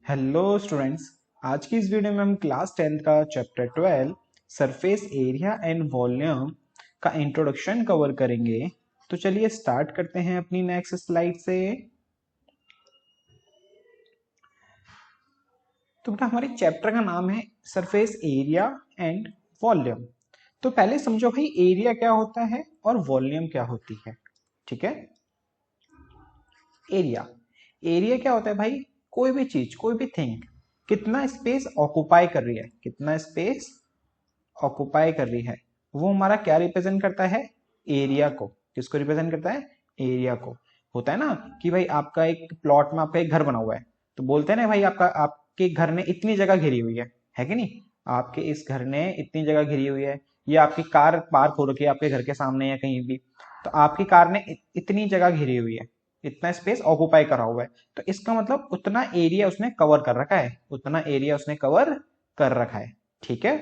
Hello students. आज की इस वीडियो में हम क्लास 10th का chapter 12 surface area and volume का इंट्रोडक्शन कवर करेंगे। तो चलिए स्टार्ट करते हैं अपनी नेक्स्ट स्लाइड से। तो बेटा हमारे चैप्टर का नाम है सरफेस एरिया एंड वॉल्यूम। तो पहले समझो भाई एरिया क्या होता है और वॉल्यूम क्या होती है। ठीक है। एरिया एरिया क्या होता है भाई? कोई भी चीज, कोई भी थिंग कितना स्पेस ऑक्युपाई कर रही है, कितना स्पेस ऑक्युपाई कर रही है, वो हमारा क्या रिप्रेजेंट करता है? एरिया को। किसको रिप्रेजेंट करता है? एरिया को। होता है ना कि भाई आपका एक प्लॉट में आपका एक घर बना हुआ है, तो बोलते हैं ना भाई आपका आपके घर ने इतनी जगह घिरी हुई है कि नहीं? आपके इस घर ने इतनी जगह घिरी हुई है, या आपकी कार पार्क हो रखी है आपके घर के सामने या कहीं भी, तो आपकी कार ने इतनी जगह घिरी हुई है, इतना स्पेस ऑक्युपाई करा हुआ है, तो इसका मतलब उतना एरिया उसने कवर कर रखा है, उतना एरिया उसने कवर कर रखा है। ठीक है।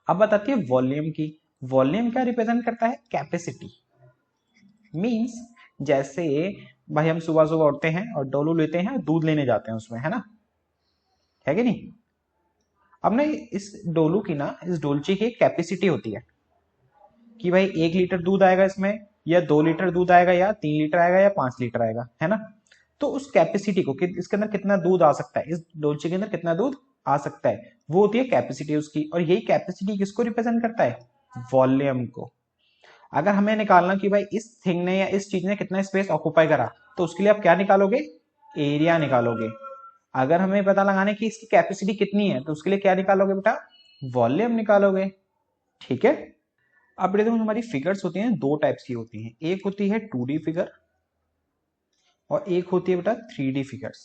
अब बताती है वॉल्यूम की। वॉल्यूम क्या रिप्रेजेंट करता है? कैपेसिटी। मींस जैसे भाई हम सुबह सुबह उठते हैं और डोलू लेते हैं, दूध लेने जाते हैं उसमें, है ना? है कि नहीं? अब ना इस डोलू की ना, इस डोलची की एक कैपेसिटी होती है कि भाई 1 लीटर दूध आएगा इसमें, या 2 लीटर दूध आएगा, या 3 लीटर आएगा, या 5 लीटर आएगा, है ना? तो उस कैपेसिटी को कि इसके अंदर कितना दूध आ सकता है, इस डोलची के अंदर कितना दूध आ सकता है, वो होती है कैपेसिटी उसकी। और यही कैपेसिटी किसको रिप्रेजेंट करता है? वॉल्यूम को। अगर हमें निकालना कि भाई इस थिंग ने या इस चीज ने कितना स्पेस ऑक्युपाई करा, तो उसके लिए आप क्या निकालोगे? एरिया निकालोगे। अगर हमें पता लगाने की इसकी कैपेसिटी कितनी है, तो उसके लिए क्या निकालोगे बेटा? वॉल्यूम निकालोगे। ठीक है। अब देखो हमारी फिगर्स होती हैं, दो टाइप्स की होती हैं। एक होती है 2D फिगर और एक होती है बेटा 3D फिगर्स।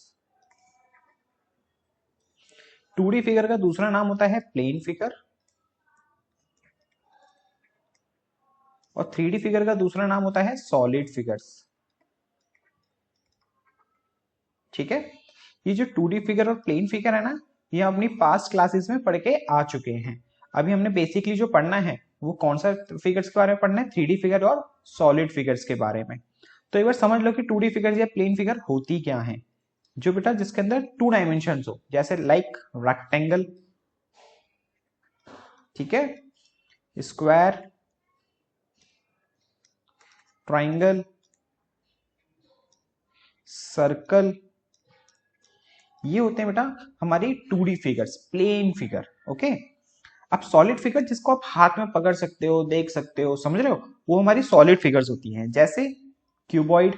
2D फिगर का दूसरा नाम होता है प्लेन फिगर, और 3D फिगर का दूसरा नाम होता है सॉलिड फिगर्स। ठीक है। ये जो 2D फिगर और प्लेन फिगर है ना, ये अपनी पास्ट क्लासेस में पढ़ के आ चुके हैं। अभी हमने बेसिकली जो पढ़ना है वो कौन सा फिगर्स के बारे में पढ़ना है? 3D फिगर और सॉलिड फिगर्स के बारे में। तो एक बार समझ लो कि 2D फिगर या प्लेन फिगर होती क्या है। जो बेटा जिसके अंदर 2 डायमेंशन हो, जैसे लाइक रेक्टेंगल, ठीक है, स्क्वायर, ट्राइंगल, सर्कल, ये होते हैं बेटा हमारी 2D figures, plane figure. Okay. अब सॉलिड फिगर जिसको आप हाथ में पकड़ सकते हो, देख सकते हो, समझ रहे हो, वो हमारी सॉलिड फिगर्स होती हैं। जैसे क्यूबॉइड।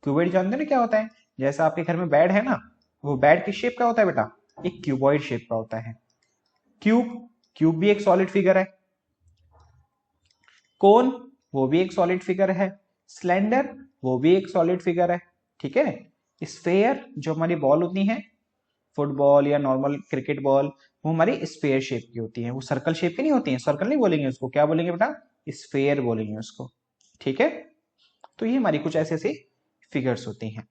क्यूबॉइड जानते हैं ना क्या होता है? जैसा आपके घर में बेड है ना, वो बेड की शेप का होता है बेटा? एक क्यूबॉइड शेप का होता है। क्यूब, क्यूब भी एक सॉलिड फिगर है। कोन, वो भी एक सॉलिड फिगर है। स्लेंडर, वो भी एक सॉलिड फिगर है। ठीक है। स्फेयर, जो हमारी बॉल होती है, फुटबॉल या नॉर्मल क्रिकेट बॉल, वो हमारी स्फेयर शेप की होती है, वो सर्कल शेप की नहीं होती है। सर्कल नहीं बोलेंगे उसको, क्या बोलेंगे बेटा? स्फेयर बोलेंगे उसको। ठीक है। तो ये हमारी कुछ ऐसे ऐसे फिगर्स होती हैं।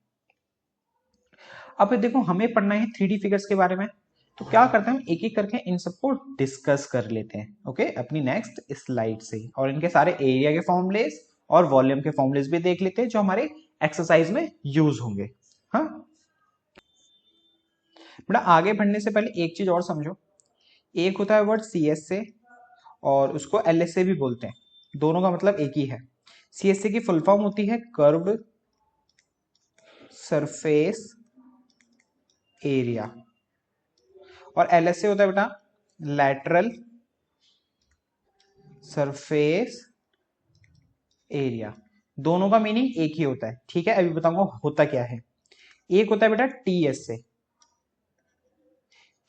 अब देखो हमें पढ़ना है 3D फिगर्स के बारे में, तो क्या करते हैं हम एक एक करके इन सबको डिस्कस कर लेते हैं। ओके, अपनी नेक्स्ट स्लाइड से, और इनके सारे एरिया के फॉर्मूलेस और वॉल्यूम के फॉर्मूलेस भी देख लेते हैं जो हमारे एक्सरसाइज में यूज होंगे। हाँ बेटा, आगे बढ़ने से पहले एक चीज और समझो। एक होता है वर्ड सी एस ए, और उसको एल एस ए भी बोलते हैं। दोनों का मतलब एक ही है। सी एस ए की फुल फॉर्म होती है कर्व सरफेस एरिया, और एल एस ए होता है बेटा लैटरल सरफेस एरिया। दोनों का मीनिंग एक ही होता है। ठीक है, अभी बताऊंगा होता क्या है। एक होता है बेटा T S A.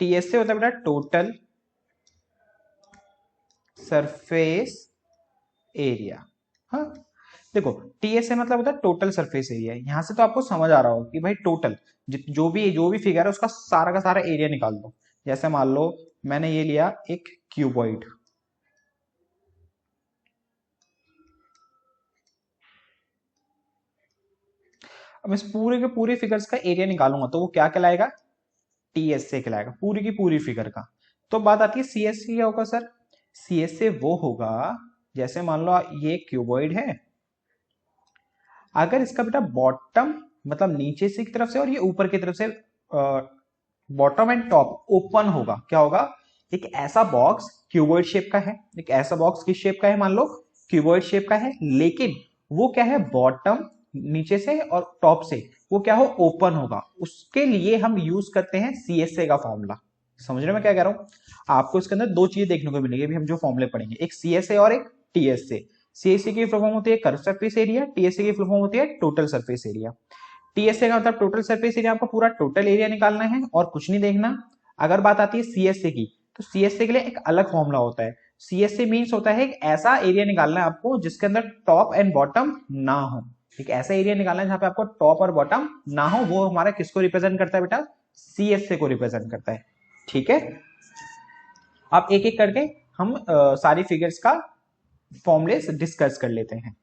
T S ए होता है बेटा टोटल सरफेस एरिया। हाँ, देखो टीएसए मतलब होता है टोटल सरफेस एरिया। यहां से तो आपको समझ आ रहा हो कि भाई टोटल जो भी फिगर है उसका सारा का सारा एरिया निकाल दो। जैसे मान लो मैंने ये लिया एक क्यूबॉइड, अब इस पूरे के पूरे फिगर्स का एरिया निकालूंगा तो वो क्या कहलाएगा? टीएसए कहलाएगा, पूरी की पूरी फिगर का। तो बात आती है सीएसए क्या होगा सर? सीएसए वो होगा, जैसे मान लो ये क्यूबॉइड है, अगर इसका बेटा बॉटम मतलब नीचे से की तरफ से और ये ऊपर की तरफ से बॉटम एंड टॉप ओपन होगा। क्या होगा? एक ऐसा बॉक्स क्यूबॉइड शेप का है, एक ऐसा बॉक्स किस शेप का है? मान लो क्यूबॉइड शेप का है, लेकिन वो क्या है? बॉटम नीचे से और टॉप से वो क्या हो? ओपन होगा। उसके लिए हम यूज करते हैं CSA का फॉर्मूला। समझ रहे मैं क्या कह रहा हूं? आपको इसके अंदर दो चीजें देखने को मिलेगी अभी हम जो फॉर्मूले पढ़ेंगे, एक CSA और एक TSA। CSA की फुल फॉर्म होती है कर्व सरफेस एरिया, TSA की फुल फॉर्म होती है टोटल सरफेस एरिया। TSA का मतलब टोटल सरफेस एरिया, आपको पूरा टोटल एरिया निकालना है और कुछ नहीं देखना। अगर बात आती है CSA की, तो CSA के लिए एक अलग फॉर्मूला होता है। CSA मीन्स होता है एक ऐसा एरिया निकालना है आपको जिसके अंदर टॉप एंड बॉटम ना हो। एक ऐसा एरिया निकालना है जहां पे आपको टॉप और बॉटम ना हो। वो हमारा किसको रिप्रेजेंट करता है बेटा? CSA को रिप्रेजेंट करता है। ठीक है, अब एक एक करके हम सारी फिगर्स का फॉर्मूले डिस्कस कर लेते हैं।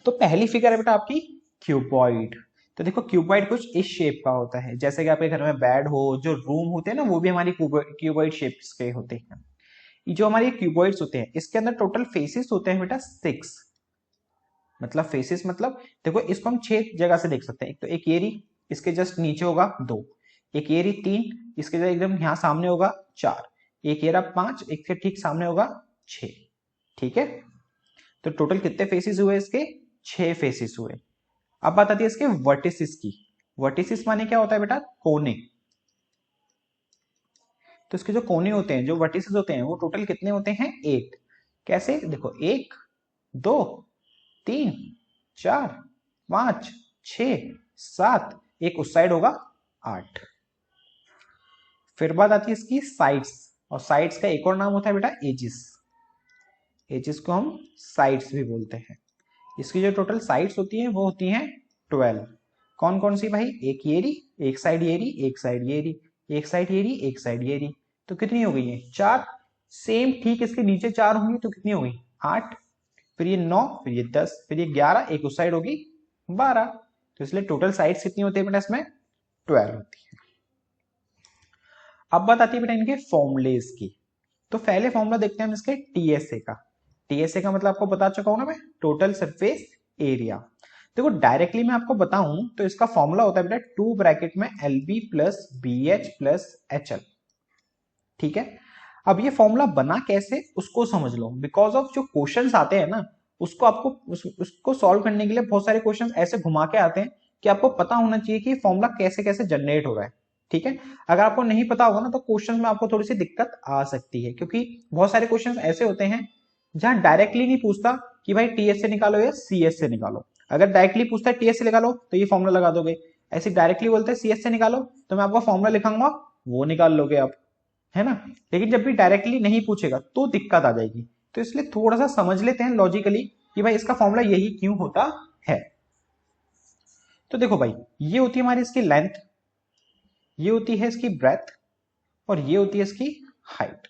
तो पहली फिगर है बेटा आपकी क्यूबॉइड। तो देखो क्यूबॉइड कुछ इस शेप का होता है, जैसे कि आपके घर में बेड हो, जो रूम होते हैं ना वो भी हमारी क्यूबॉइड शेप्स के होते हैं। ये जो हमारे क्यूबॉइड्स होते हैं इसके अंदर टोटल फेसेस होते हैं बेटा 6। मतलब फेसेस मतलब देखो इसको हम 6 जगह से देख सकते हैं। एक तो एक येरी, इसके जस्ट नीचे होगा 2, एक येरी 3, इसके जस्ट एकदम यहाँ सामने होगा 4, एक येरा 5, एक के ठीक सामने होगा 6। ठीक है, तो टोटल कितने फेसेस हुए इसके? 6 फेसेस हुए। अब बात आती है इसके वर्टिसिस की। वर्टिसिस माने क्या होता है बेटा? कोने। तो इसके जो कोने होते हैं, जो वर्टिसिस होते हैं, वो टोटल कितने होते हैं? 8। कैसे? देखो 1 2 3 4 5 6 7, एक उस साइड होगा 8। फिर बात आती है इसकी साइड्स, और साइड्स का एक और नाम होता है बेटा एजिस। एजिस को हम साइड्स भी बोलते हैं। इसकी जो टोटल साइड्स होती हैं वो होती हैं 12। कौन कौन सी भाई? एक येरी, एक साइड येरी, एक साइड येरी, एक साइड येरी, एक साइड येरी। तो कितनी हो गई है? 4। सेम ठीक इसके नीचे 4 होंगी तो कितनी हो गई? 8। फिर ये 9, फिर ये 10, फिर ये 11, एक उस साइड होगी 12। तो इसलिए टोटल साइड्स कितनी होती है बेटा इसमें? 12 होती है। अब बात आती है बेटा इनके फॉर्मूलेस की। तो पहले फॉर्मूला देखते हैं हम इसके TSA का। TSA का मतलब आपको बता चुका हूं ना मैं, टोटल सरफेस एरिया। देखो डायरेक्टली मैं आपको बताऊं तो इसका फॉर्मूला होता है बेटा 2 ब्रैकेट में LB plus BH plus HL। ठीक है, अब ये फॉर्मूला बना कैसे उसको समझ लो। बिकॉज ऑफ जो क्वेश्चंस आते हैं ना, उसको आपको उसको सॉल्व करने के लिए बहुत सारे क्वेश्चंस ऐसे घुमा के आते हैं कि आपको पता होना चाहिए कि फॉर्मूला कैसे कैसे जनरेट हो रहा है। ठीक है, अगर आपको नहीं पता होगा ना तो क्वेश्चंस में आपको थोड़ी सी दिक्कत आ सकती है, क्योंकि बहुत सारे क्वेश्चंस ऐसे होते हैं जहां डायरेक्टली नहीं पूछता कि भाई TSA निकालो या CSA निकालो। अगर डायरेक्टली पूछता है TSA निकालो तो ये फॉर्मूला लगा दोगे, ऐसे डायरेक्टली बोलते हैं CSA निकालो तो मैं आपको फॉर्मूला लिखाऊंगा, वो निकाल लोगे आप, है ना। लेकिन जब भी डायरेक्टली नहीं पूछेगा तो दिक्कत आ जाएगी। तो इसलिए थोड़ा सा समझ लेते हैं लॉजिकली कि भाई इसका फॉर्मूला यही क्यों होता है। तो देखो भाई, ये होती है हमारी इसकी लेंथ, ये होती है इसकी ब्रेथ, और ये होती है इसकी हाइट।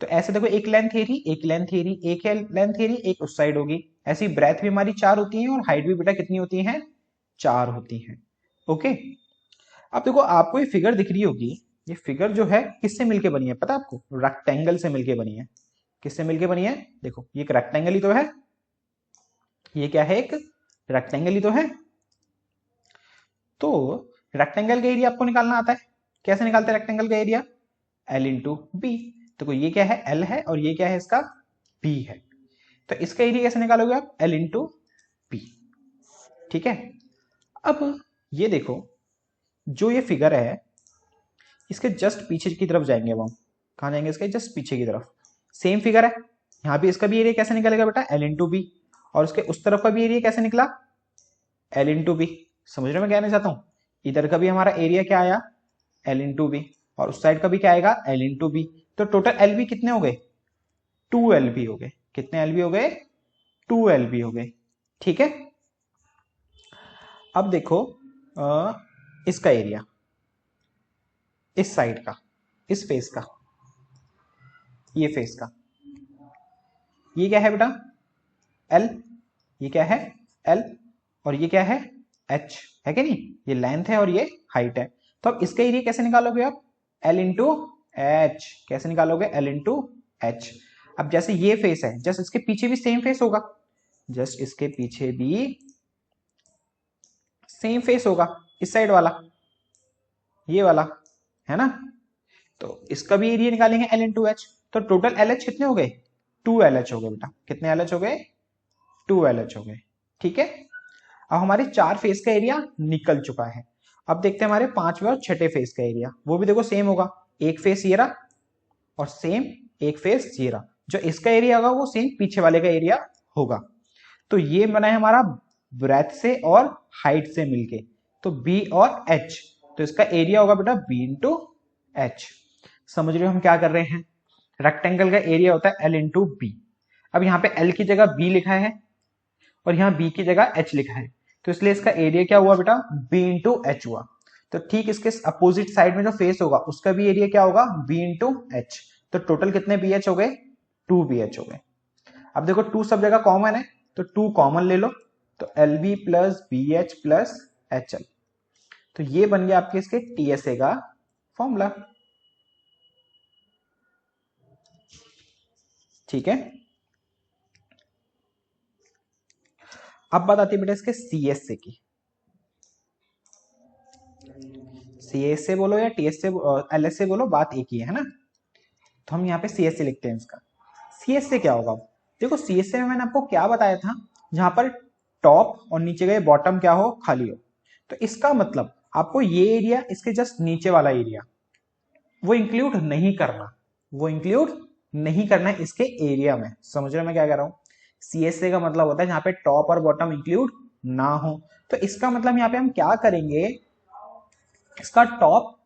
तो ऐसे देखो, एक लेंथ एरी, एक लेंथ एरी, एक लेंथ एरी, एक उस साइड होगी। ऐसी ब्रेथ भी हमारी 4 होती है और हाइट भी बेटा कितनी होती है? 4 होती है। ओके, अब देखो आपको ये फिगर दिख रही होगी, ये फिगर जो है किससे मिलके बनी है पता है आपको? रेक्टेंगल से मिलके बनी है। किससे मिलके बनी है? देखो ये एक रेक्टेंगल ही तो है, ये क्या है? एक रेक्टेंगल ही तो है। तो रेक्टेंगल का एरिया आपको निकालना आता है, कैसे निकालते हैं रेक्टेंगल का एरिया? L into B. तो ये क्या है? L है, और ये क्या है? इसका B है। तो इसका एरिया कैसे निकालोगे आप? L into B. ठीक है, अब ये देखो, जो ये फिगर है इसके जस्ट पीछे की तरफ जाएंगे अब हम। कहां जाएंगे? इसके जस्ट पीछे की तरफ। सेम फिगर है, यहां भी इसका भी एरिया कैसे निकलेगा बेटा? L into B. और उसके उस तरफ का भी एरिया कैसे निकला? L into B. समझ रहे मैं कहना चाहता हूं? इधर का भी हमारा एरिया क्या आया? L into B. और उस साइड का भी क्या आएगा? L into B. तो टोटल LB कितने हो गए? 2LB हो गए। कितने LB हो गए? 2LB हो गए। ठीक है, अब देखो इसका एरिया, इस साइड का, इस फेस का, ये फेस का, ये क्या है बेटा? L। ये क्या है? L। और ये क्या है? H है कि नहीं? ये लेंथ है और ये हाइट है। तो अब इसका एरिया कैसे निकालोगे आप? L into H. कैसे निकालोगे? L into H. अब जैसे ये फेस है, जस्ट इसके पीछे भी सेम फेस होगा, जस्ट इसके पीछे भी सेम फेस होगा, इस साइड वाला, ये वाला, है ना। तो इसका भी एरिया निकालेंगे एल इंटू एच। तो टोटल एल एच कितने हो गए, 2 LH हो गए बेटा। कितने एल एच हो गए, 2 LH हो गए। ठीक है, अब हमारे 4 फेस का एरिया निकल चुका है। अब देखते हैं हमारे 5वें और 6ठे फेस का एरिया, वो भी देखो सेम होगा। एक फेस ये रहा और सेम एक फेस ये रहा। जो इसका एरिया होगा वो सेम पीछे वाले का एरिया होगा। तो ये बना है हमारा ब्रेथ से और हाइट से मिलके, तो बी और एच। तो इसका एरिया होगा बेटा बी इंटू एच। समझ रहे हो हम क्या कर रहे हैं, रेक्टेंगल का एरिया होता है एल इंटू बी। अब यहाँ पे एल की जगह बी लिखा है और यहाँ बी की जगह एच लिखा है, तो इसलिए इसका एरिया क्या हुआ बेटा, बी इंटू एच हुआ। तो ठीक इसके अपोजिट साइड में जो फेस होगा उसका भी एरिया क्या होगा, बी इंटू एच। तो टोटल कितने बी एच हो गए, 2 BH हो गए। अब देखो 2 सब जगह कॉमन है, तो 2 कॉमन ले लो, तो L B plus B H plus H L. तो ये बन गया आपके इसके टीएसए का फॉर्मूला। ठीक है, अब बात आती है बेटा इसके सीएसए की। सीएसए बोलो या टीएसए एलएसए बोलो, बात एक ही है ना। तो हम यहाँ पे सीएसए लिखते हैं इसका। सीएसए क्या होगा, देखो सीएसए में मैंने आपको क्या बताया था, जहां पर टॉप और नीचे गए बॉटम क्या हो, खाली हो। तो इसका मतलब आपको ये एरिया, इसके जस्ट नीचे वाला एरिया वो इंक्लूड नहीं करना, वो इंक्लूड नहीं करना है इसके एरिया में। समझ रहे हो मैं क्या कह रहा हूं। सीएसए का मतलब होता है जहां पे टॉप और बॉटम इंक्लूड ना हो। तो इसका मतलब यहाँ पे हम क्या करेंगे, इसका टॉप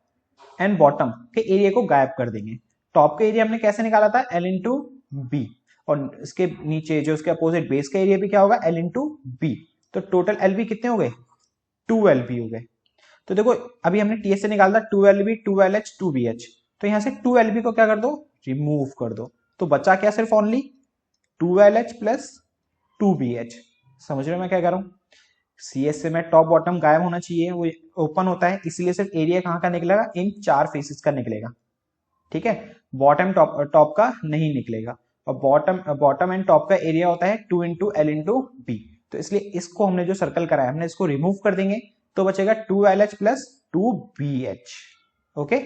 एंड बॉटम के एरिया को गायब कर देंगे। टॉप का एरिया हमने कैसे निकाला था, एल इंटू बी, और इसके नीचे जो उसके अपोजिट बेस का एरिया भी क्या होगा, एल इंटू बी। तो टोटल एल बी कितने हो गए, 2 LB हो गए। तो देखो अभी हमने टीएस से निकाला था 2LB 2LH 2BH, तो यहां से 2LB को क्या कर दो, रिमूव कर दो। तो बचा क्या, सिर्फ ओनली 2LH प्लस 2BH। समझ रहे हो मैं क्या कर रहा हूं। सीएसए में टॉप बॉटम गायब होना चाहिए, वो ओपन होता है, इसलिए सिर्फ एरिया कहां का निकलेगा, इन 4 फेसेस का निकलेगा। ठीक है, बॉटम टॉप का नहीं निकलेगा। और बॉटम एंड टॉप का एरिया होता है 2 इंटू एल इंटू बी। तो इसलिए इसको हमने जो सर्कल कराया हमने इसको रिमूव कर देंगे, तो बचेगा 2LH प्लस 2BH। ओके,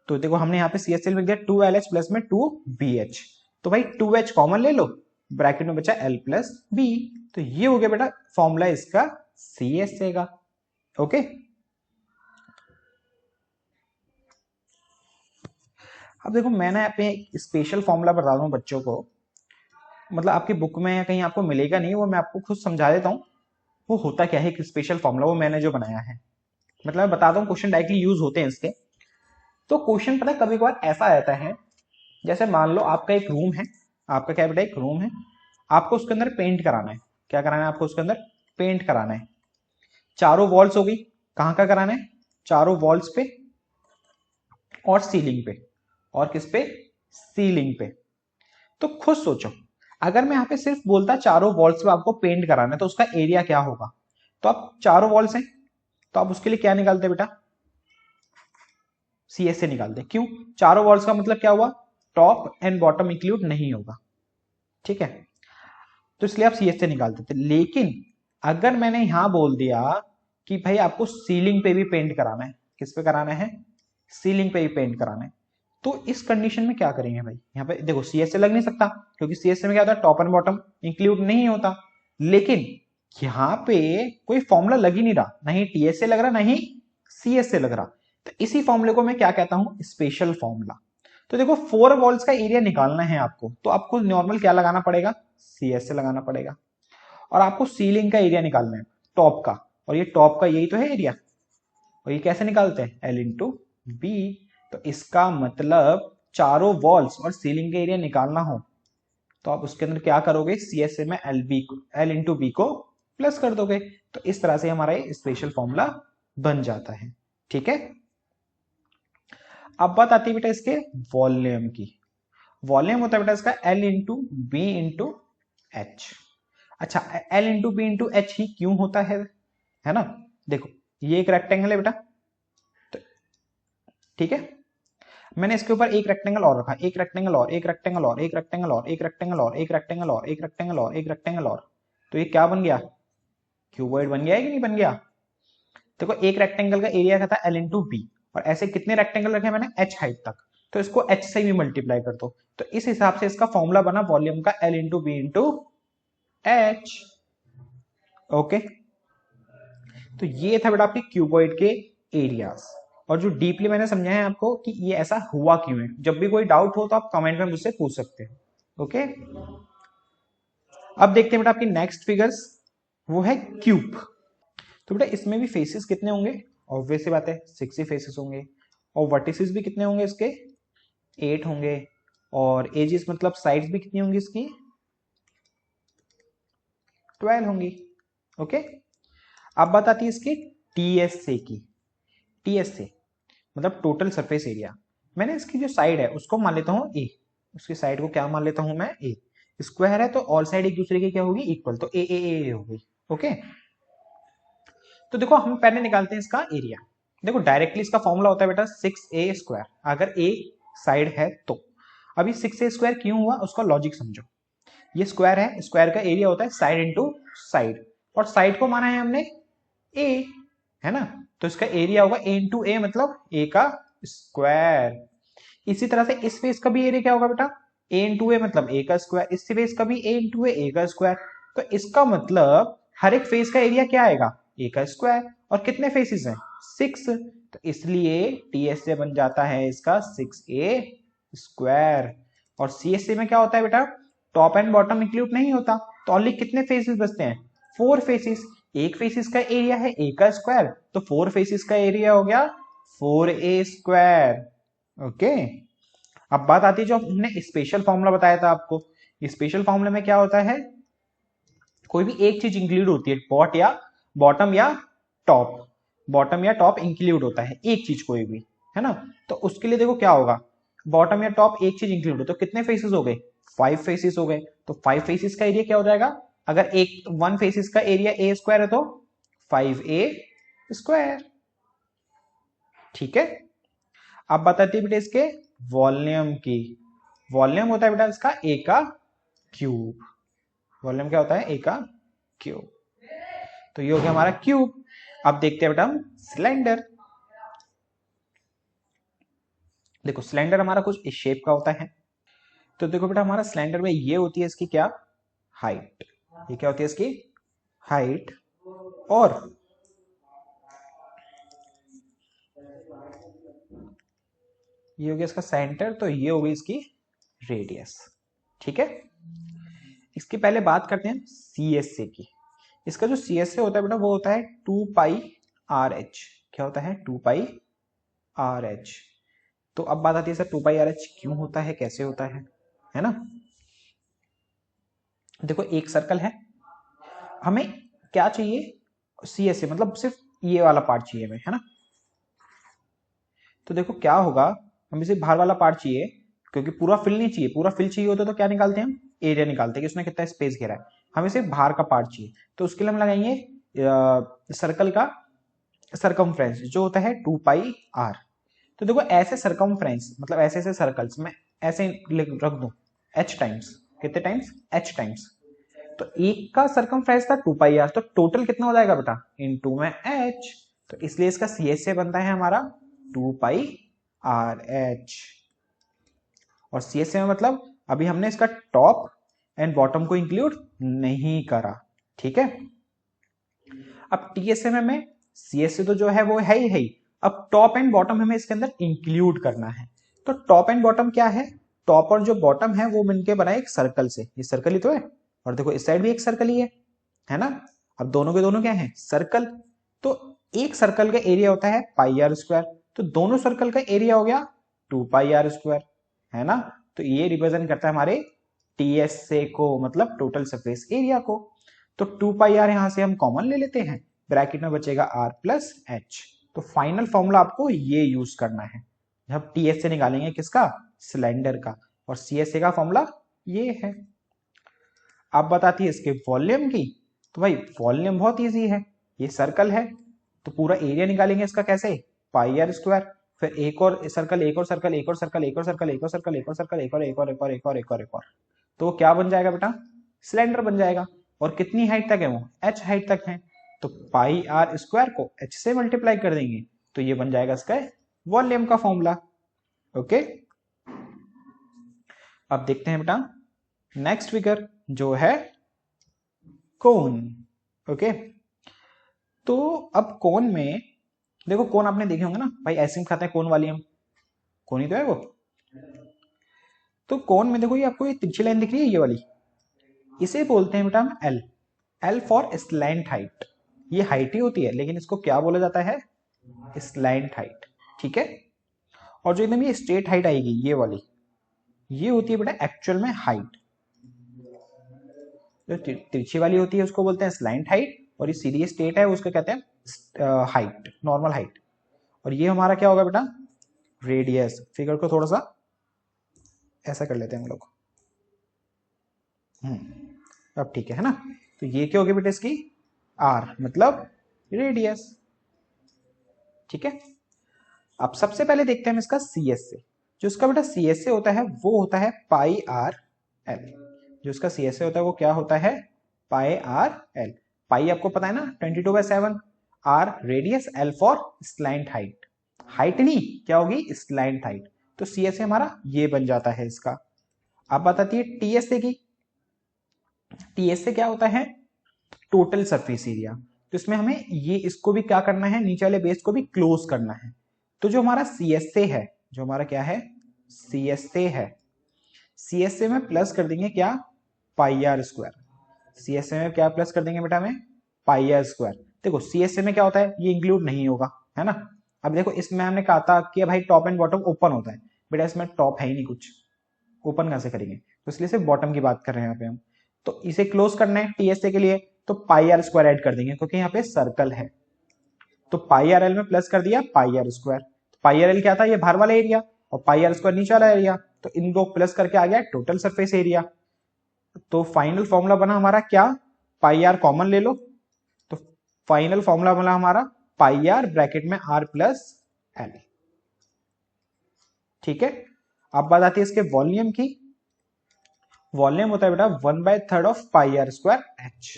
तो देखो हमने यहाँ पे CHL लिख दिया 2LH प्लस में 2BH। तो भाई 2H कॉमन ले लो, ब्रैकेट में बचा L प्लस B। तो ये हो गया बेटा फॉर्मूला इसका CSA का। ओके, अब देखो मैंने यहाँ पे एक स्पेशल फॉर्मूला बता दूं बच्चों को, मतलब आपकी बुक में या कहीं आपको मिलेगा नहीं, वो मैं आपको खुद समझा देता हूँ। वो होता क्या है, एक स्पेशल फॉर्मूला वो मैंने जो बनाया है, मतलब मैं बताता हूँ, क्वेश्चन डायरेक्टली यूज होते हैं इसके। तो क्वेश्चन पता है कभी कभार ऐसा रहता है, जैसे मान लो आपका एक रूम है, आपका क्या बेटा एक रूम है, आपको उसके अंदर पेंट कराना है। क्या कराना है आपको उसके अंदर, पेंट कराना है। चारों वॉल्स होगी, कहाँ का कराना है, चारों वॉल्स पे और सीलिंग पे, और किस पे, सीलिंग पे। तो खुद सोचो, अगर मैं यहाँ पे सिर्फ बोलता चारों वॉल्स पे आपको पेंट कराना है तो उसका एरिया क्या होगा। तो आप चारों वॉल्स हैं, तो आप उसके लिए क्या निकालते बेटा, CSA निकालते। क्यों, चारों वॉल्स का मतलब क्या हुआ, टॉप एंड बॉटम इंक्लूड नहीं होगा। ठीक है, तो इसलिए आप CSA निकालते थे। लेकिन अगर मैंने यहां बोल दिया कि भाई आपको सीलिंग पे भी पेंट कराना है, किस पे कराना है, सीलिंग पे भी पेंट कराना है, तो इस कंडीशन में क्या करेंगे भाई, यहाँ पे देखो CSA लग नहीं सकता, क्योंकि CSA में क्या होता है, टॉप एंड बॉटम इंक्लूड नहीं होता। लेकिन यहाँ पे कोई फॉर्मूला लग ही नहीं रहा, नहीं TSA लग रहा, नहीं CSA लग रहा। तो इसी फॉर्मूले को मैं क्या कहता हूं, स्पेशल फॉर्मूला। तो देखो 4 वॉल्स का एरिया निकालना है आपको, तो आपको नॉर्मल क्या लगाना पड़ेगा, CSA लगाना पड़ेगा। और आपको सीलिंग का एरिया निकालना है, टॉप का, और ये टॉप का यही तो है एरिया, और ये कैसे निकालते हैं, L इंटू बी। तो इसका मतलब चारों वॉल्स और सीलिंग का एरिया निकालना हो तो आप उसके अंदर क्या करोगे, CSA में L इंटू बी को प्लस कर दोगे। तो इस तरह से हमारा ये स्पेशल फॉर्मूला बन जाता है। ठीक है, अब बात आती है बेटा इसके वॉल्यूम की। वॉल्यूम होता है बेटा इसका L into B into H. अच्छा, L into B into H ही क्यों होता है ना। देखो ये एक रेक्टेंगल है बेटा, तो ठीक है, मैंने इसके ऊपर एक रेक्टेंगल और रखा, एक रेक्टेंगल और, एक रेक्टेंगल और, एक रेक्टेंगल और, एक रेक्टेंगल और, एक रेक्टेंगल और, एक रेक्टेंगल और, एक रेक्टेंगल और, तो ये क्या बन गया, क्यूबॉइड बन गया है कि नहीं बन गया? देखो एक रेक्टेंगल का एरिया का था L इंटू बी, और ऐसे कितने रेक्टेंगल रखे मैंने H हाइट तक, तो इसको H से भी मल्टीप्लाई कर दो, तो इस हिसाब से इसका फॉर्मूला बना वॉल्यूम का L into B into H. Okay, तो ये था बेटा आपके क्यूबॉइड के एरियाज, और जो डीपली मैंने समझाया है आपको कि ये ऐसा हुआ क्यों है। जब भी कोई डाउट हो तो आप कमेंट में मुझसे पूछ सकते हो। ओके, अब देखते हैं बेटा आपकी नेक्स्ट फिगर्स, वो है क्यूब। तो बेटा इसमें भी फेसेस कितने होंगे? ऑब्वियस सी बात है 6 ही फेसेस होंगे, और वर्टिसेस भी कितने होंगे इसके? 8 होंगे, और एजेस मतलब साइड्स भी कितनी होंगी इसकी? 12 होंगी। ओके, अब बात आती है इसकी टीएसए की। टीएसए मतलब टोटल सरफेस एरिया। मैंने इसकी जो साइड है उसको मान लेता हूं ए, उसकी साइड को क्या मान लेता हूं मैं? ए। स्क्वायर है तो ऑल साइड एक दूसरे की क्या होगी? इक्वल, तो ए हो गई। ओके, तो देखो हम पहले निकालते हैं इसका एरिया। देखो डायरेक्टली इसका फॉर्मूला होता है बेटा 6a स्क्वायर, अगर ए साइड है तो। अभी 6a स्क्वायर क्यों हुआ उसका लॉजिक समझो। ये स्क्वायर है, स्क्वायर का एरिया होता है साइड इंटू साइड, और साइड को माना है हमने ए, है ना, तो इसका एरिया होगा ए इंटू ए, मतलब ए का स्क्वायर। इसी तरह से इस फेस का भी एरिया क्या होगा बेटा? ए इंटू ए मतलब ए का स्क्वायर, इस फेस का भी ए इंटू ए का स्क्वायर, तो इसका मतलब हर एक फेस का एरिया क्या आएगा? ए का स्क्वायर। और कितने फेसेस हैं? 6, तो इसलिए टीएस से बन जाता है इसका 6a स्क्वायर। और सीएसए में क्या होता है बेटा? टॉप एंड बॉटम इंक्लूड नहीं होता, तो ओनली कितने फेसेस बचते हैं? 4 फेसेस। एक फेसिस का एरिया है ए का स्क्वायर, तो 4 फेसिस का एरिया हो गया 4a स्क्वायर। ओके, अब बात आती है जो हमने स्पेशल फॉर्मूला बताया था आपको। स्पेशल फॉर्मूला में क्या होता है? कोई भी एक चीज इंक्लूड होती है, बॉट या बॉटम या टॉप, बॉटम या टॉप इंक्लूड होता है एक चीज कोई भी, है ना। तो उसके लिए देखो क्या होगा, बॉटम या टॉप एक चीज इंक्लूड हो, तो कितने फेसेस हो गए? 5 फेसेस हो गए, तो 5 फेसेस का एरिया क्या हो जाएगा? अगर एक 1 फेसेस का एरिया ए स्क्वायर है तो 5a स्क्वायर। ठीक है, अब बताती है बेटा इसके वॉल्यूम की। वॉल्यूम होता है बेटा इसका ए का क्यूब। वॉल्यूम क्या होता है? ए का क्यूब। तो ये हो गया हमारा क्यूब। अब देखते हैं बेटा हम सिलेंडर। देखो सिलेंडर हमारा कुछ इस शेप का होता है। तो देखो बेटा हमारा सिलेंडर में ये होती है इसकी क्या? हाइट। ये क्या होती है इसकी? हाइट। और ये हो गया इसका सेंटर, तो ये हो गई इसकी रेडियस। ठीक है, इसकी पहले बात करते हैं सीएसए की। इसका जो सीएसए होता है बेटा वो होता है 2πRh। क्या होता है? 2πRh। तो अब बात आती है सर 2πRh क्यों होता है, कैसे होता है ना। देखो एक सर्कल है, हमें क्या चाहिए? सीएसए मतलब सिर्फ ये वाला पार्ट चाहिए हमें, है ना। तो देखो क्या होगा, हमें सिर्फ बाहर वाला पार्ट चाहिए, क्योंकि पूरा फिल नहीं चाहिए। पूरा फिल चाहिए होता तो क्या निकालते हैं हम? एरिया निकालते हैं कि उसने कितना स्पेस घेरा है। हमें सिर्फ बाहर का पार्ट चाहिए, तो उसके लिए हम लगाएंगे सर्कल का सरकमफ्रेंस जो होता है 2πr। तो देखो ऐसे सरकमफ्रेंस मतलब ऐसे ऐसे सर्कल्स में ऐसे रख दूं h टाइम्स, कितने टाइम्स? h times. तो एक का सरकमफ्रेंस था 2πr, तो टोटल कितना हो जाएगा बेटा? इनटू में h। तो इसलिए इसका सीएसए बनता है हमारा 2πRh। और सीएसए में मतलब अभी हमने इसका टॉप एंड बॉटम को इंक्लूड नहीं करा। ठीक है, अब टीएसए में हमें सीएसए तो जो है वो है ही, अब टॉप एंड बॉटम हमें इसके अंदर इंक्लूड करना है। तो टॉप एंड बॉटम क्या है? टॉप और जो बॉटम है वो मिलके बना एक सर्कल से, ये सर्कल ही तो है, और देखो इस साइड भी एक सर्कल ही है ना। अब दोनों के दोनों क्या है? सर्कल। तो एक सर्कल का एरिया होता है πr स्क्वायर, तो दोनों सर्कल का एरिया हो गया 2πr स्क्वायर, है ना। तो ये रिप्रेजेंट करता है हमारे टीएसए को, मतलब टोटल सरफेस एरिया को। तो 2πr यहां से हम कॉमन ले लेते हैं, ब्रैकेट में बचेगा r प्लस h। तो फाइनल फॉर्मूला आपको ये यूज करना है जब टीएसए निकालेंगे किसका? सिलेंडर का। और सीएसए का फॉर्मूला ये है। अब बताती है इसके वॉल्यूम की। तो भाई वॉल्यूम बहुत इजी है, ये सर्कल है तो पूरा एरिया निकालेंगे इसका कैसे? πr square. फिर एक और सर्कल, एक और सर्कल, एक और सर्कल, एक और सर्कल, एक और सर्कल, एक और सर्कल, एक और, एक और, एक और, एक और, एक और, एक और, तो क्या बन जाएगा बेटा? सिलेंडर बन जाएगा। और कितनी हाइट तक है वो? h हाइट तक है। तो पाई आर स्क्वायर को h से मल्टीप्लाई कर देंगे तो ये बन जाएगा इसका वॉल्यूम का फॉर्मूला। ओके, अब देखते हैं बेटा नेक्स्ट फिगर जो है कोन। ओके, तो अब कोन में देखो, कोन आपने देखे होंगे ना भाई, आइसक्रीम खाते हैं कोन वाली हम, कोन ही तो है वो। तो कोन में देखो, ये आपको ये तिरछी लाइन दिख रही है ये वाली, इसे बोलते हैं बेटा हम L. L for slant height. ये हाइट ही होती है लेकिन इसको क्या बोला जाता है, स्लैंट हाइट। ठीक है, और जो एकदम ये स्ट्रेट हाइट आएगी ये वाली, ये होती है बेटा एक्चुअल में हाइट। जो तिरछी वाली होती है उसको बोलते हैं स्लैंट हाइट, और ये सीधी स्ट्रेट है उसको कहते हैं हाइट, नॉर्मल हाइट। और ये हमारा क्या होगा बेटा, रेडियस। फिगर को थोड़ा सा ऐसा कर लेते हैं हम लोग। अब ठीक है ना। तो ये क्या होगी बेटा इसकी आर, मतलब रेडियस। ठीक है, अब सबसे पहले देखते हैं हम इसका सी एस से। जो इसका बेटा सी एस से होता है वो होता है पाई आर एल। जो इसका सी एस से होता है वो क्या होता है, पाई आर एल। पाई आपको पता है ना 22/7, R radius, L for slant height. Height नहीं, क्या होगी स्लैंट हाइट। तो सी एस से हमारा ये बन जाता है इसका। अब बात आती है टी एस से की। टी एस से क्या होता है, टोटल सरफेस एरिया। तो इसमें हमें ये इसको भी क्या करना है, नीचे वाले बेस को भी क्लोज करना है। तो जो हमारा सी एस ए है, जो हमारा क्या है सी एस ए है, सी एस ए में प्लस कर देंगे क्या, pi are square. C S A में क्या प्लस कर देंगे बेटा में, पाई आर स्क्वायर। देखो सी एस ए में क्या होता है, ये इंक्लूड नहीं होगा, है ना। अब देखो इसमें हमने कहा था कि भाई टॉप एंड बॉटम ओपन होता है, बेटा इसमें टॉप है ही नहीं कुछ, ओपन कहां से करेंगे, तो इसलिए सिर्फ बॉटम की बात कर रहे हैं यहाँ पे हम। तो इसे क्लोज करना है टीएसए के लिए, तो पाई आर स्क्वायर ऐड कर देंगे क्योंकि यहाँ पे सर्कल है। तो पाई आर एल में प्लस कर दिया pi are square. Pi r l क्या था, ये बाहर वाला एरिया, और पाई आर स्क्वायर नीचे वाला एरिया, तो इनको प्लस करके आ गया टोटल सरफेस एरिया। तो फाइनल फॉर्मूला बना हमारा क्या, पाई आर कॉमन ले लो, तो फाइनल फॉर्मूला बना हमारा पाई आर ब्रैकेट में आर प्लस एल। ठीक है, अब बात आती है इसके वॉल्यूम की। वॉल्यूम होता है बेटा 1/3 of pi are square H.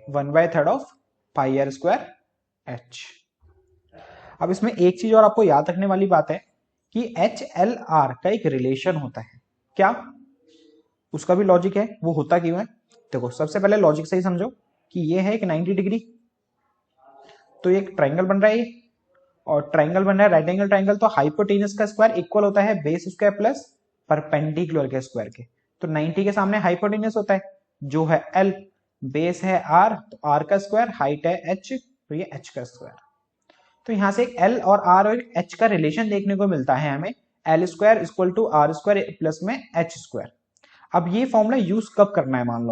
1/3 of pi are square H. अब इसमें एक चीज और आपको याद रखने वाली बात है कि एच एल आर का एक रिलेशन होता है। क्या, उसका भी लॉजिक है, वो होता क्यों है। देखो सबसे पहले लॉजिक से ही समझो कि ये है एक 90 डिग्री, तो एक ट्राइंगल बन रहा है ये, और ट्राइंगल बन रहा है राइट एंगल ट्राइंगल, तो हाइपोटेनस का स्क्वायर इक्वल होता है बेस स्क्वायर प्लस परपेंडिकुलर के स्क्वायर के। तो 90 के सामने हाइपोटेनस होता है जो है एल, बेस है आर, तो आर का स्क्वायर, हाइट है एच, तो ये एच का स्क्वायर। तो यहां से एक एल और आर और एच का रिलेशन देखने को मिलता है हमें, L square equal to R square plus में एच स्क्वायर। अब ये फॉर्मूला यूज कब करना है, मान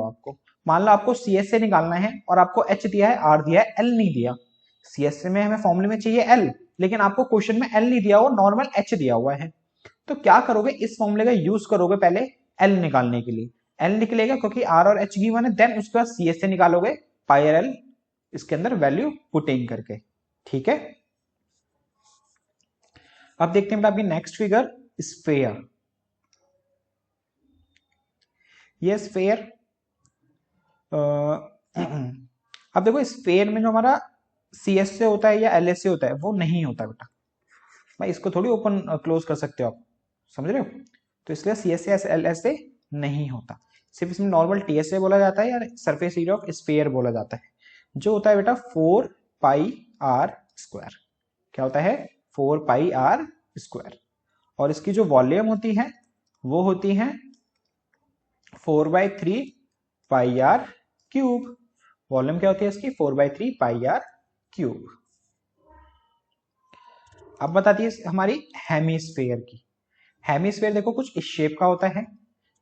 लो आपको सी एस से निकालना है और आपको एच दिया है, आर दिया है, एल नहीं दिया। सी एस में हमें फॉर्मूले में चाहिए एल, लेकिन आपको क्वेश्चन में एल नहीं दिया हुआ, नॉर्मल एच दिया हुआ है। तो क्या करोगे, इस फॉर्मूले का यूज करोगे पहले एल निकालने के लिए। एल निकलेगा क्योंकि आर और एच गिवन है, देन उसके बाद सी एस से निकालोगे पाई आर एल, इसके अंदर वैल्यू पुटिंग करके। ठीक है, अब देखते हैं आपकी नेक्स्ट फिगर, स्फेयर। ये स्फेयर, अब देखो स्फेयर में जो हमारा सी एस से होता है या एल एस से होता है वो नहीं होता बेटा। भाई इसको थोड़ी ओपन क्लोज कर सकते हो आप, समझ रहे हो। तो इसलिए सी एस से एल एस से नहीं होता, सिर्फ इसमें नॉर्मल टी एस से बोला जाता है या सरफेस एरिया ऑफ स्फेयर बोला जाता है, जो होता है बेटा 4 पाई आर स्क्वायर। क्या होता है, 4 पाई आर स्क्वायर। और इसकी जो वॉल्यूम होती है वो होती है 4/3 पाई आर क्यूब। वॉल्यूम क्या होती है इसकी, 4/3 पाई आर क्यूब। अब बताती है हमारी हेमीस्फेयर की। हेमीस्फेयर देखो कुछ इस शेप का होता है,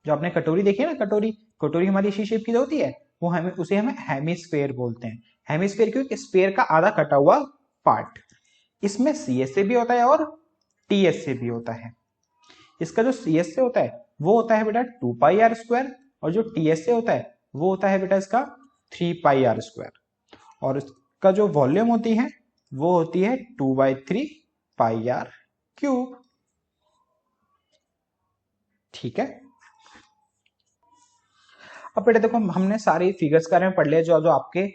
जो आपने कटोरी देखी है ना, कटोरी कटोरी हमारी इसी शेप की होती है, वो हमें उसे हमें हेमीस्फेयर बोलते हैं। हेमीस्फेयर क्यों, स्फेयर का आधा कटा हुआ पार्ट। इसमें सी एस से भी होता है और टी एस से भी होता है। इसका जो सी एस से होता है वो होता है बेटा 2 पाई आर स्क्वायर, और जो टी एस से होता है वो होता है बेटा इसका 3 पाई आर स्क्वायर। और इसका जो वॉल्यूम होती है वो होती है 2/3 पाई आर क्यूब। ठीक है, अब बेटा देखो हमने सारे फिगर्स के बारे में पढ़ लिया जो जो आपके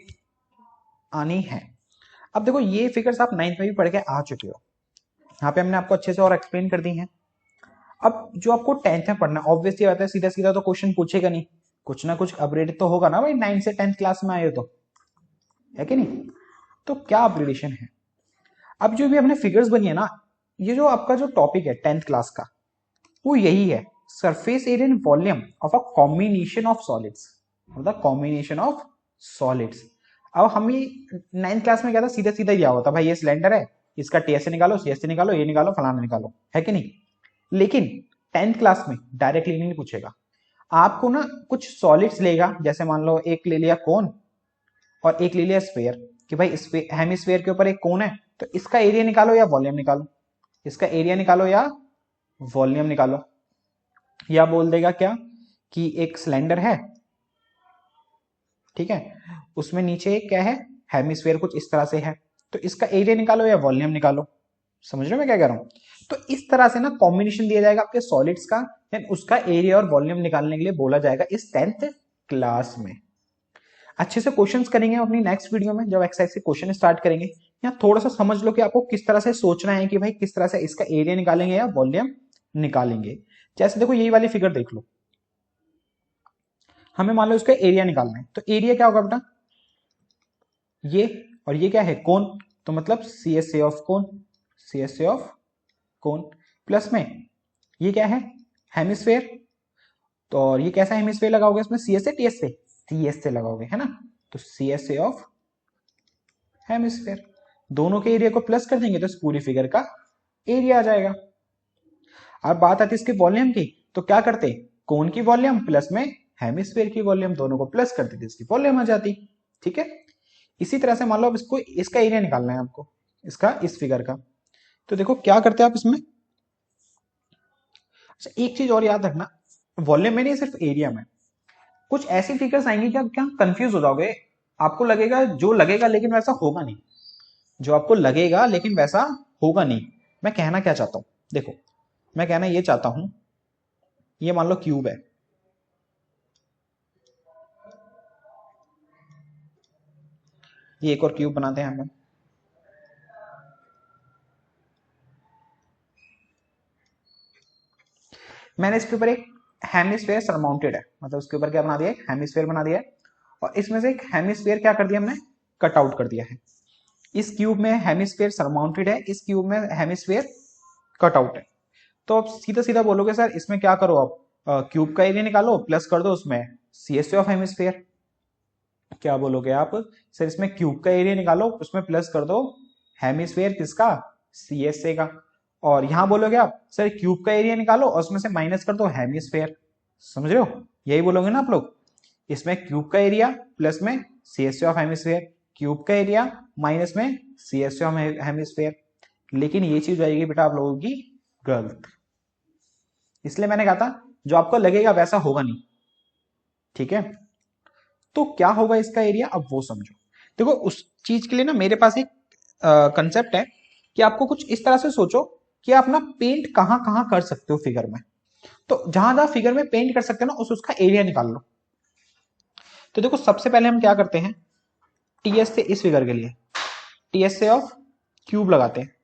आनी है। अब देखो ये फिगर्स आप 9th में भी पढ़ के आ चुके हो, यहाँ पे हमने आपको अच्छे से और एक्सप्लेन कर दी है। अब जो आपको 10th में पढ़ना है, ऑब्वियसली बात है, सीधा सीधा तो क्वेश्चन पूछेगा नहीं, कुछ ना कुछ अपग्रेड तो होगा ना भाई, 9 से 10th क्लास में आए हो तो, है कि नहीं? तो क्या अपग्रेडेशन है? अब जो भी अपने फिगर्स बनी है ना, ये जो आपका जो टॉपिक है 10th क्लास का, वो यही है, surface area and volume of a combination of solids, मतलब कॉम्बिनेशन ऑफ सॉलिड्स। अब हम ये 9th क्लास में क्या था, सीधा सीधा दिया होता भाई, ये सिलेंडर है, इसका टीएसए निकालो, सीएसए निकालो, ये निकालो, फलाना निकालो, है कि नहीं? लेकिन 10th क्लास में डायरेक्टली नहीं पूछेगा, आपको ना कुछ सॉलिड्स लेगा, जैसे मान लो एक ले लिया कोन और एक ले लिया स्फीयर, कि भाई हेमिस्फीयर के ऊपर एक कोन है, तो इसका एरिया निकालो या वॉल्यूम निकालो, इसका एरिया निकालो या वॉल्यूम निकालो। या बोल देगा क्या कि एक सिलेंडर है, ठीक है, उसमें नीचे क्या है, हेमिस्फीयर कुछ इस तरह से है, तो इसका एरिया निकालो या वॉल्यूम निकालो। समझ रहे हो मैं क्या कह रहा हूं? तो इस तरह से ना कॉम्बिनेशन दिया जाएगा आपके सॉलिड्स का, देन उसका एरिया और वॉल्यूम निकालने के लिए बोला जाएगा इस 10th क्लास में। अच्छे से क्वेश्चंस करेंगे अपनी नेक्स्ट वीडियो में, जब एक्सरसाइज से क्वेश्चन स्टार्ट करेंगे। यहाँ थोड़ा सा समझ लो कि आपको किस तरह से सोचना है कि भाई किस तरह से इसका एरिया निकालेंगे या वॉल्यूम निकालेंगे। जैसे देखो यही वाली फिगर देख लो, हमें मान लो इसका एरिया निकालना है, तो एरिया क्या होगा बेटा, ये, और ये क्या है, कोन, तो मतलब C S A of cone, C S A of cone, plus में ये क्या है, हेमिस्फेयर, तो और ये कैसा हेमिस्फेयर लगाओगे इसमें, C S A T S A, C S A लगाओगे, है ना, तो C S A of hemisphere, दोनों के एरिया को प्लस कर देंगे तो इस पूरी फिगर का एरिया आ जाएगा। अब बात आती है इसके वॉल्यूम की, तो क्या करते, कोन की वॉल्यूम प्लस में हेमिस्फीयर की वॉल्यूम, दोनों को प्लस कर देते, इसकी वॉल्यूम आ जाती। ठीक है, इसी तरह से मान लो अब इसको, इसका एरिया निकालना है आपको, इसका, इस फिगर का, तो देखो क्या करते हैं आप इसमें। अच्छा एक चीज और याद रखना, वॉल्यूम में नहीं सिर्फ एरिया में, कुछ ऐसी फिगर्स आएंगी कि आप क्या कंफ्यूज हो जाओगे, आपको लगेगा जो लगेगा लेकिन वैसा होगा नहीं, जो आपको लगेगा लेकिन वैसा होगा नहीं। मैं कहना क्या चाहता हूं, देखो मैं कहना ये चाहता हूं, ये मान लो क्यूब है, ये एक और क्यूब बनाते हैं हम, मैंने इसके ऊपर एक हेमिस्फीयर सरमाउंटेड है, मतलब उसके ऊपर क्या बना दिया, एक हेमिस्फीयर बना दिया है, और इसमें से एक हेमिस्फीयर क्या कर दिया हमने, कट आउट कर दिया है। इस क्यूब में हेमिस्फीयर सरमाउंटेड है, इस क्यूब में हेमिस्फीयर कट आउट है। तो आप सीधा सीधा बोलोगे सर इसमें क्या करो, आप क्यूब का एरिया निकालो, प्लस कर दो उसमें सी एस ऑफ हेमिस्फीयर। क्या बोलोगे आप, सर इसमें क्यूब का एरिया निकालो, उसमें प्लस कर दो हेमिस्फीयर किसका, सी एस ए का। और यहां बोलोगे आप सर क्यूब का एरिया निकालो और उसमें से माइनस कर दो हेमिस्फीयर। समझ रहे हो, यही बोलोगे ना आप लोग, इसमें क्यूब का एरिया प्लस में C S of hemisphere, cube का एरिया माइनस में सी एस ऑफ हेमिस्फीयर। लेकिन ये चीज आएगी बेटा आप लोगों की गलत, इसलिए मैंने कहा था जो आपको लगेगा वैसा होगा नहीं। ठीक है, तो क्या होगा इसका एरिया, अब वो समझो। देखो उस चीज के लिए ना मेरे पास एक कंसेप्ट है कि आपको कुछ इस तरह से सोचो कि आप ना पेंट कहां कहां कर सकते हो फिगर में, तो जहां जहां फिगर में पेंट कर सकते हो ना उसका एरिया निकाल लो। तो देखो सबसे पहले हम क्या करते हैं, टीएस से इस फिगर के लिए टीएस से ऑफ क्यूब लगाते हैं,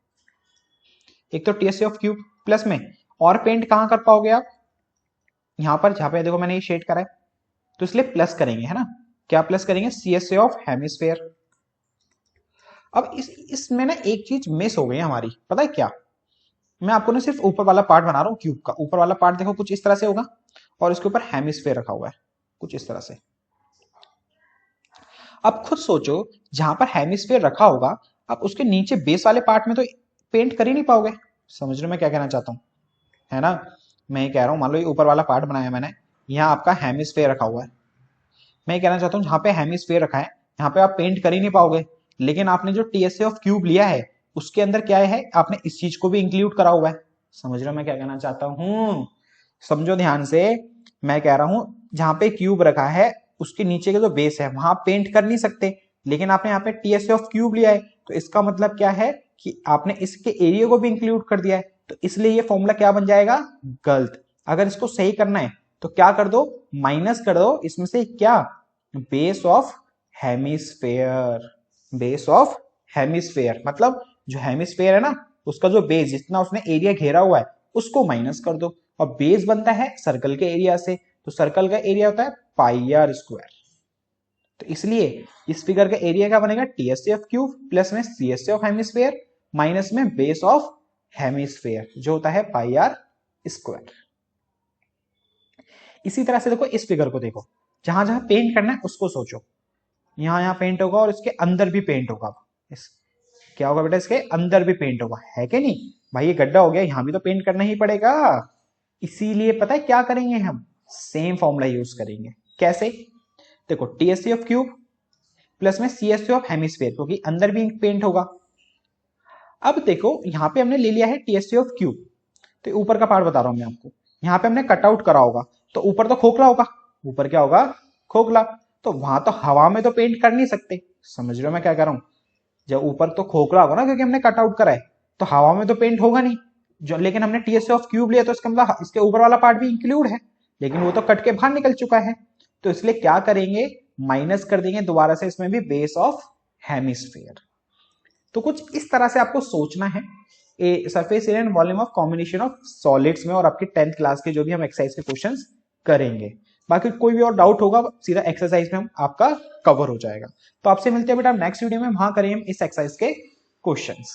एक तो टीएस से ऑफ क्यूब प्लस में, और पेंट कहां कर पाओगे आप, यहां पर, जहां पे देखो मैंने ये शेड करा है, तो इसलिए प्लस करेंगे, है ना, क्या प्लस करेंगे, C S A of hemisphere. अब इसमें ना एक चीज मिस हो गई है हमारी, पता है क्या, मैं आपको ना सिर्फ ऊपर वाला पार्ट बना रहा हूं क्यूब का, ऊपर वाला पार्ट देखो कुछ इस तरह से होगा और इसके ऊपर हेमिस्फेयर रखा हुआ है कुछ इस तरह से। अब खुद सोचो जहां पर हेमिस्फेयर रखा होगा आप उसके नीचे बेस वाले पार्ट में तो पेंट कर ही नहीं पाओगे। समझ रहे हो मैं क्या कहना चाहता हूं, है ना, मैं ये कह रहा हूं मान लो ये ऊपर वाला पार्ट बनाया मैंने, यहाँ आपका हेमिस्फेयर रखा हुआ है, मैं कहना चाहता हूँ जहां पे हेमिस्फेयर रखा है यहाँ पे आप पेंट कर ही नहीं पाओगे, लेकिन आपने जो टीएसए ऑफ क्यूब लिया है उसके अंदर क्या है, आपने इस चीज को भी इंक्लूड करा हुआ है। समझ रहे हो मैं क्या कहना चाहता हूँ, समझो ध्यान से, मैं कह रहा हूं जहां पे क्यूब रखा है उसके नीचे का जो बेस है वहां पेंट कर नहीं सकते, लेकिन आपने यहाँ पे टीएसए ऑफ क्यूब लिया है, तो इसका मतलब क्या है कि आपने इसके एरिया को भी इंक्लूड कर दिया है, तो इसलिए ये फॉर्मूला क्या बन जाएगा, गलत। अगर इसको सही करना है तो क्या कर दो, माइनस कर दो इसमें से क्या, base of hemisphere, base of hemisphere, मतलब जो हेमिस्फेयर है ना उसका जो बेस जितना उसने एरिया घेरा हुआ है उसको माइनस कर दो, और बेस बनता है सर्कल के एरिया से, तो सर्कल का एरिया होता है पाई आर स्क्वायर। तो इसलिए इस फिगर का एरिया क्या बनेगा, टीएससी ऑफ क्यूब प्लस में सीएससी ऑफ हेमिस्फेयर माइनस में बेस ऑफ हेमिस्फेयर जो होता है पाई आर स्क्वायर। इसी तरह से देखो इस फिगर को देखो, जहां जहां पेंट करना है उसको सोचो, यहां यहां पेंट होगा और इसके अंदर भी पेंट होगा, इस क्या होगा बेटा, इसके अंदर भी पेंट होगा, है कि नहीं भाई, ये गड्ढा हो गया, यहां भी तो पेंट करना ही पड़ेगा। इसीलिए पता है क्या करेंगे, हम सेम फॉर्मूला यूज करेंगे। कैसे, देखो टीएससी ऑफ क्यूब प्लस में सीएससी ऑफ हेमिस्फेयर, क्योंकि अंदर भी पेंट होगा। अब देखो यहां पे हमने ले लिया है टीएससी ऑफ क्यूब, तो ऊपर का पार्ट बता रहा हूं मैं आपको, यहां पे हमने कटआउट करा होगा, तो ऊपर तो खोखला होगा, ऊपर क्या होगा, खोखला, तो वहां तो हवा में तो पेंट कर नहीं सकते, समझ रहे हो मैं क्या कर रहा हूं, जब ऊपर तो खोखला होगा ना क्योंकि हमने कटआउट करा है, तो हवा में तो पेंट होगा नहीं, जो लेकिन हमने टीएससी ऑफ क्यूब लिया तो इसका मतलब इसके ऊपर वाला पार्ट भी इंक्लूड है, लेकिन वो तो कट के बाहर निकल चुका है, तो इसलिए क्या करेंगे, माइनस कर देंगे दोबारा से इसमें भी बेस ऑफ हेमिस्फीयर। तो कुछ इस तरह से आपको सोचना है, a surface area and volume of combination of solids में, और आपकी 10th क्लास के जो भी हम एक्सरसाइज के क्वेश्चंस करेंगे। बाकी कोई भी और डाउट होगा सीधा एक्सरसाइज में हम आपका कवर हो जाएगा। तो आपसे मिलते हैं बेटा नेक्स्ट वीडियो में, वहां करें हम इस एक्सरसाइज के क्वेश्चंस।